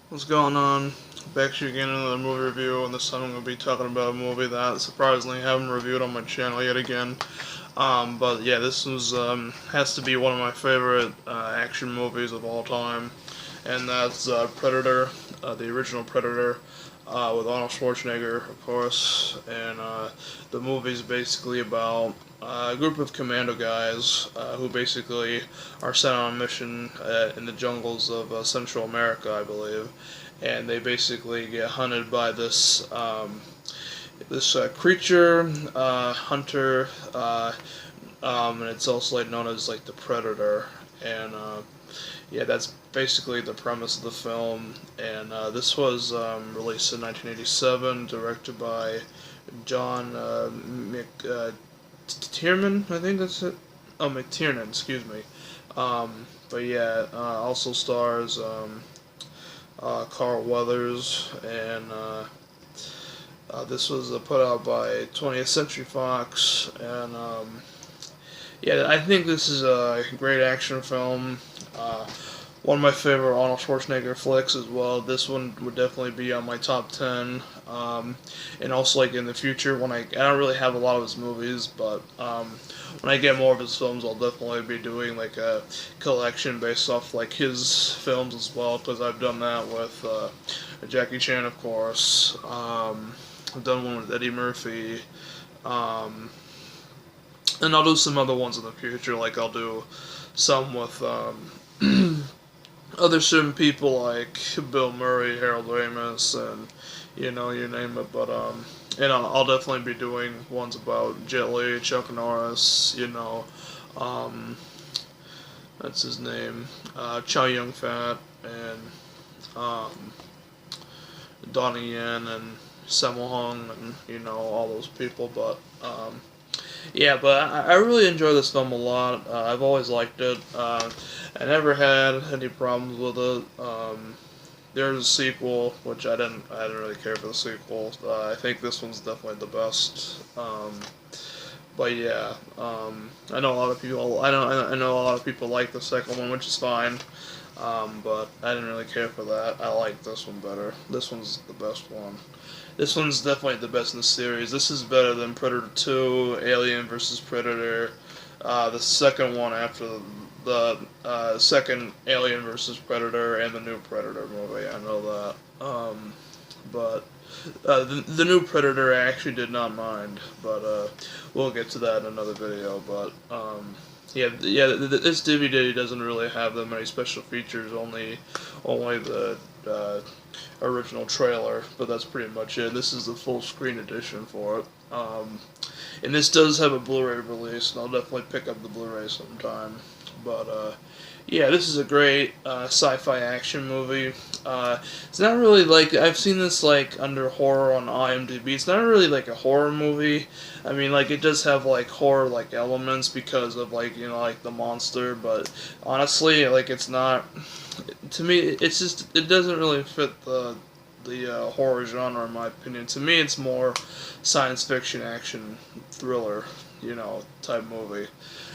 What's going on? Back to you again in another movie review, and this time I'm going to be talking about a movie that surprisingly I haven't reviewed on my channel yet again. But yeah, this was has to be one of my favorite action movies of all time, and that's Predator, the original Predator, with Arnold Schwarzenegger, of course. And the movie's basically about a group of commando guys who basically are sent on a mission in the jungles of Central America, I believe, and they basically get hunted by this creature hunter, and it's also known as like the Predator, and yeah, that's basically the premise of the film. And this was released in 1987, directed by John McTiernan, I think that's it. Oh, McTiernan, excuse me. But yeah, also stars Carl Weathers, and this was put out by 20th Century Fox, and yeah, I think this is a great action film. One of my favorite Arnold Schwarzenegger flicks as well. This one would definitely be on my top 10. And also, like in the future, when I don't really have a lot of his movies, but when I get more of his films, I'll definitely be doing like a collection based off like his films as well, because I've done that with Jackie Chan, of course. I've done one with Eddie Murphy. Um, and I'll do some other ones in the future. Like I'll do some with other certain people like Bill Murray, Harold Ramis, and you name it. But and I'll definitely be doing ones about Jet Li, Chuck Norris, um, that's his name, Chow Yun Fat, and um, Donnie Yen and Sammo Hung, and all those people. But yeah, but I really enjoy this film a lot. I've always liked it. I never had any problems with it. There's a sequel, which I didn't really care for the sequel. I think this one's definitely the best. But yeah, I know a lot of people. I know a lot of people like the second one, which is fine. But I didn't really care for that. I like this one better. This one's the best one. This one's definitely the best in the series. This is better than Predator 2, Alien vs. Predator, the second one after the second Alien vs. Predator, and the new Predator movie. I know that. But the new Predator I actually did not mind, but we'll get to that in another video. But yeah, this DVD doesn't really have that many special features. Only the original trailer, but that's pretty much it. This is the full screen edition for it. And this does have a Blu-ray release, and I'll definitely pick up the Blu-ray sometime. But yeah, this is a great sci-fi action movie. It's not really like I've seen this like under horror on IMDb. It's not really like a horror movie. I mean, like it does have like horror like elements because of like like the monster, but honestly, like it's not. To me, it's just it doesn't really fit the horror genre in my opinion. To me, it's more science fiction action thriller, type movie.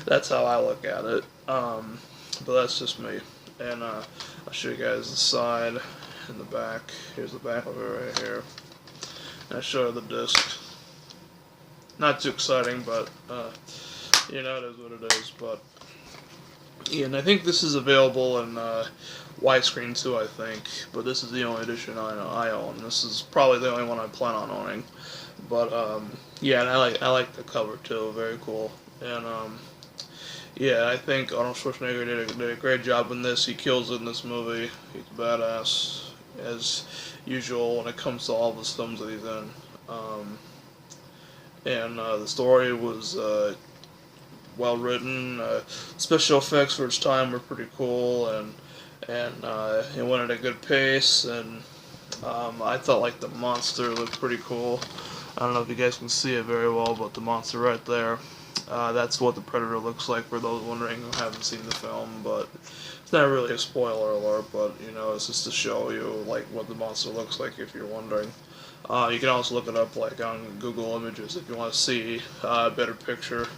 That's how I look at it. But that's just me. And I'll show you guys the side and the back. Here's the back of it right here. And I'll show you the disc. Not too exciting, but it is what it is. But yeah, and I think this is available in widescreen too. I think, but this is the only edition I own. This is probably the only one I plan on owning. But yeah, and I like the cover too. Very cool. And yeah, I think Arnold Schwarzenegger did a great job in this. He kills it in this movie. He's a badass as usual when it comes to all the films that he's in. And the story was well written. Special effects for its time were pretty cool, and it went at a good pace. And I thought like the monster looked pretty cool. I don't know if you guys can see it very well, but the monster right there. That's what the Predator looks like for those wondering who haven't seen the film, but it's not really a spoiler alert, but it's just to show you like what the monster looks like if you're wondering. You can also look it up like on Google Images if you want to see a better picture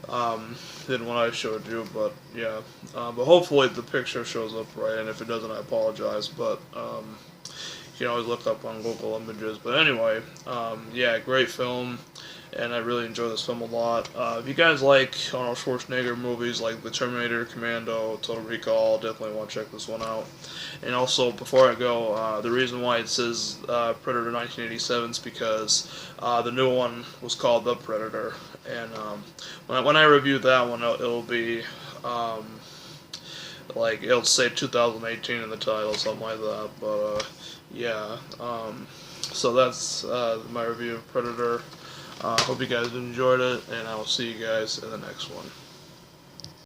than what I showed you. But yeah, but hopefully the picture shows up right, and if it doesn't, I apologize. But can always look up on Google Images. But anyway, yeah, great film, and I really enjoy this film a lot. If you guys like Arnold Schwarzenegger movies like The Terminator, Commando, Total Recall, definitely want to check this one out. And also, before I go, the reason why it says Predator 1987 is because the new one was called The Predator. And when I review that one, it'll be like it'll say 2018 in the title, something like that. But yeah, so that's my review of Predator. Hope you guys enjoyed it, and I will see you guys in the next one.